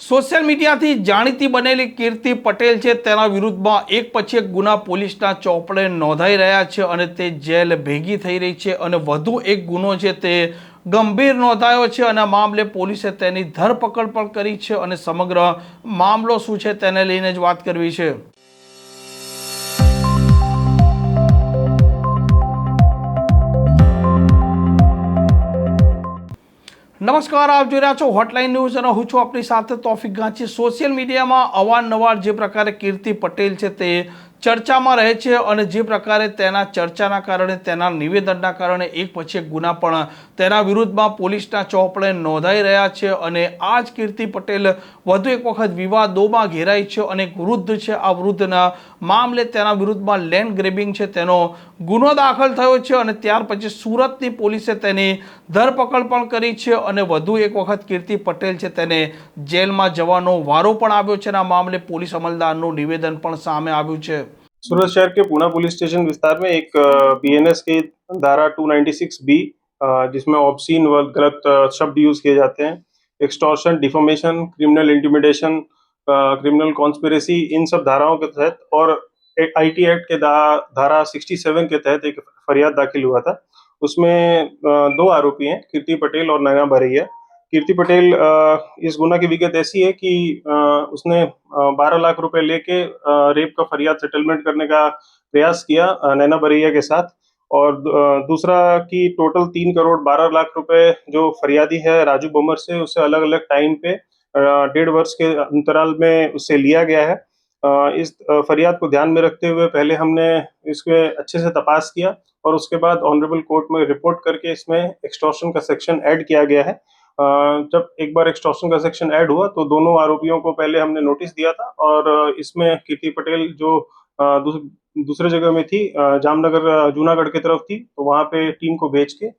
Social મીડિયાથી જાણીતી બનેલી કીર્તિ પટેલ છે તેના વિરુદ્ધમાં એક પછી એક ગુના પોલીસના ચોપડે નોંધાઈ રહ્યા છે અને તે જેલ ભેગી થઈ રહી છે અને વધુ એક ગુનો છે તે ગંભીર નોંધાયો છે અને આ મામલે પોલીસે તેની ધરપકડ પણ કરી છે અને સમગ્ર મામલો શું છે તેને લઈને જ વાત કરવી છે। નમસ્કાર, આપ જોઈ રહ્યા છો હોટલાઇન ન્યૂઝ અને હું છું આપની સાથે તોફિક ગાંચી। સોશિયલ મીડિયામાં અવારનવાર જે પ્રકારે કીર્તિ પટેલ છે તે ચર્ચામાં રહે છે અને જે પ્રકારે તેના ચર્ચાના કારણે તેના નિવેદનના કારણે એક પછી એક ગુના પણ તેના વિરુદ્ધમાં પોલીસના ચોપડે નોંધાઈ રહ્યા છે અને આ જ કીર્તિ પટેલ વધુ એક વખત વિવાદોમાં ઘેરાઈ છે અને એક વૃદ્ધ છે, આ વૃદ્ધના મામલે તેના વિરુદ્ધમાં લેન્ડ ગ્રેબિંગ છે તેનો ગુનો દાખલ થયો છે અને ત્યાર પછી સુરતની પોલીસે તેની ધરપકડ પણ કરી છે અને વધુ એક વખત કીર્તિ પટેલ છે તેને જેલમાં જવાનો વારો પણ આવ્યો છે અને આ મામલે પોલીસ અમલદારનું નિવેદન પણ સામે આવ્યું છે। सूरत शहर के पूना पुलिस स्टेशन विस्तार में एक बीएनएस की धारा 296 बी जिसमें ऑब्सीन व गलत शब्द यूज किए जाते हैं, extortion, deformation, criminal intimidation, criminal conspiracy, इन सब धाराओं के तहत और आईटी एक्ट के धारा 67 के तहत एक फरियाद दाखिल हुआ था। उसमें दो आरोपी हैं, कीर्ति पटेल और नैना बरैया। कीर्ति पटेल इस गुना की विगत ऐसी है कि उसने 12 लाख रुपए लेके रेप का फरियाद सेटलमेंट करने का प्रयास किया नैना बरैया के साथ, और दूसरा कि टोटल 3 करोड़ 12 लाख रुपए जो फरियादी है राजू बमर से उसे अलग अलग टाइम पे 1.5 वर्ष के अंतराल में उससे लिया गया है। इस फरियाद को ध्यान में रखते हुए पहले हमने इसके अच्छे से तपास किया और उसके बाद ऑनरेबल कोर्ट में रिपोर्ट करके इसमें एक्सटॉर्शन का सेक्शन ऐड किया गया है। जब एक बार एक्सटॉर्शन का सेक्शन ऐड हुआ तो दोनों आरोपियों को पहले हमने नोटिस दिया था और इसमें कीर्ति पटेल जो दूसरे जगह में थी, जामनगर जूनागढ़ की तरफ थी, तो वहां पे टीम को भेज के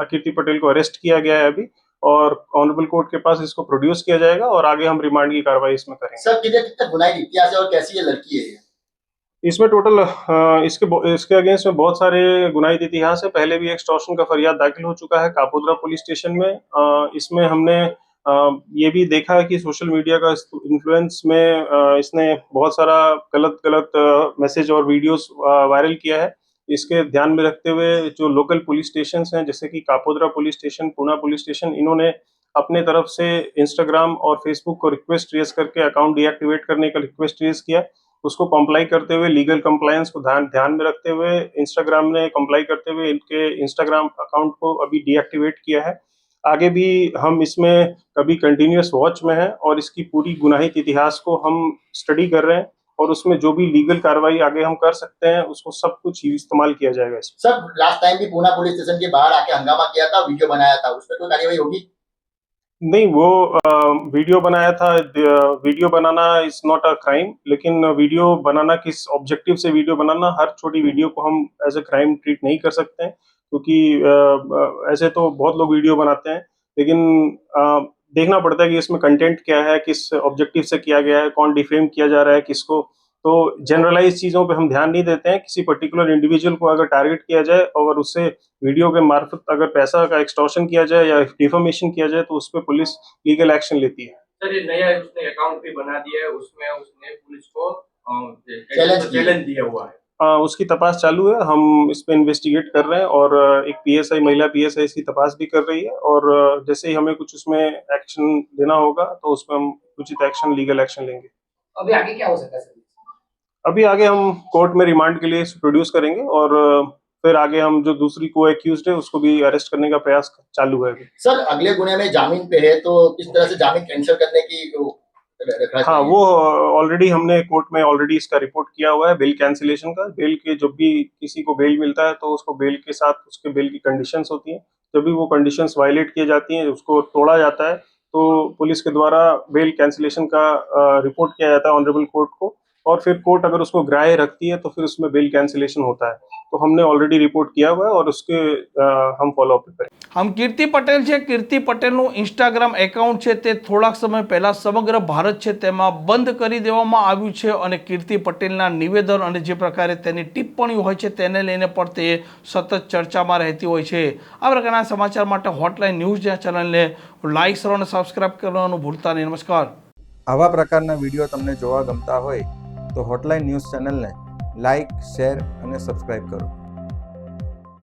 कीर्ति पटेल को अरेस्ट किया गया है अभी और ऑनरेबल कोर्ट के पास इसको प्रोड्यूस किया जाएगा और आगे हम रिमांड की कार्रवाई इसमें करेंगे। सर कितने गुनाही इतिहास है और कैसी ये लड़की है? इसमें टोटल इसके अगेंस्ट में बहुत सारे गुनाहित इतिहास है। पहले भी एक्सटॉर्शन का फरियाद दाखिल हो चुका है कापोद्रा पुलिस स्टेशन में। इसमें हमने ये भी देखा है कि सोशल मीडिया का इन्फ्लुएंस में इसने बहुत सारा गलत मैसेज और वीडियोस वायरल किया है। इसके ध्यान में रखते हुए जो लोकल पुलिस स्टेशन हैं जैसे कि Kapodra police station, Poona police station, इन्होंने अपने तरफ से इंस्टाग्राम और फेसबुक को रिक्वेस्ट रेज करके अकाउंट डीएक्टिवेट करने का रिक्वेस्ट रेज किया। उसको कंप्लाई करते हुए लीगल कंप्लायंस को ध्यान में रखते हुए इंस्टाग्राम ने कंप्लाई करते हुए इनके इंस्टाग्राम अकाउंट को अभी डीएक्टिवेट किया है। आगे भी हम इसमें कभी कंटिन्यूअस वॉच में हैं और इसकी पूरी गुनाहित इतिहास को हम स्टडी कर रहे हैं और उसमें जो भी लीगल कार्रवाई आगे हम कर सकते हैं उसको सब कुछ इस्तेमाल किया जाएगा। सर लास्ट टाइम भी पूना पुलिस स्टेशन के बाहर आके हंगामा किया था, वीडियो बनाया था, उस पर कोई कार्रवाई होगी? नहीं, वो वीडियो बनाया था। Video banana is not a crime, लेकिन वीडियो बनाना किस ऑब्जेक्टिव से वीडियो बनाना, हर छोटी वीडियो को हम एज अ क्राइम ट्रीट नहीं कर सकते हैं क्योंकि ऐसे तो बहुत लोग वीडियो बनाते हैं, लेकिन देखना पड़ता है कि इसमें कंटेंट क्या है, किस ऑब्जेक्टिव से किया गया है, कौन डिफेम किया जा रहा है किसको। तो जनरलाइज चीज़ों पे हम ध्यान नहीं देते हैं। किसी पर्टिकुलर इंडिविजुअल को अगर टारगेट किया जाए और उससे वीडियो के मार्फत अगर पैसा का एक्सटॉर्शन किया जाए या डिफॉर्मेशन किया जाए तो उस पर पुलिस लीगल एक्शन लेती है। सर ये नया उसने अकाउंट भी बना दिया है, उसमें उसने पुलिस को चैलेंज दिया हुआ है। उसकी तपास चालू है, हम इस पे इन्वेस्टिगेट कर रहे हैं और एक पीएसआई, महिला पीएसआई इसकी तपास भी कर रही है और जैसे ही हमें कुछ उसमें एक्शन लेना होगा तो उसमें हम उचित एक्शन, लीगल एक्शन लेंगे। अभी आगे क्या हो सकता है सर? अभी आगे हम कोर्ट में रिमांड के लिए प्रोड्यूस करेंगे और फिर आगे हम जो दूसरी को एक्यूज्ड है उसको भी अरेस्ट करने का प्रयास चालू है। सर अगले गुने में जामीन पे है तो किस तरह से जामीन कैंसिल करने की हाँ, वो ऑलरेडी हमने कोर्ट में ऑलरेडी इसका रिपोर्ट किया हुआ है बेल कैंसिलेशन का। बेल के जब भी किसी को बेल मिलता है तो उसको बेल के साथ उसके बेल की कंडीशंस होती हैं, जब भी वो कंडीशंस वायलेट की जाती हैं, उसको तोड़ा जाता है तो पुलिस के द्वारा बेल कैंसिलेशन का रिपोर्ट किया जाता है ऑनरेबल कोर्ट को और फिर कोर्ट अगर उसको ग्राह्य रखती है तो फिर उसमें बेल कैंसिलेशन होता है। तो हमने ऑलरेडी रिपोर्ट किया हुआ है और उसके हम फॉलोअप करें. આમ કીર્તિ પટેલ છે, કીર્તિ પટેલનું ઇન્સ્ટાગ્રામ એકાઉન્ટ છે તે થોડાક સમય પહેલાં સમગ્ર ભારત છે તેમાં બંધ કરી દેવામાં આવ્યું છે અને કીર્તિ પટેલના નિવેદન અને જે પ્રકારે તેની ટિપ્પણીઓ હોય છે તેને લઈને પણ તે સતત ચર્ચામાં રહેતી હોય છે. આ પ્રકારના સમાચાર માટે હોટલાઇન ન્યૂઝ ચેનલને લાઇક કરો અને સબસ્ક્રાઇબ કરવાનું ભૂલતા નહીં. નમસ્કાર. આવા પ્રકારના વિડીયો તમને જોવા ગમતા હોય તો હોટલાઇન ન્યૂઝ ચેનલને લાઇક, શેર અને સબસ્ક્રાઇબ કરો.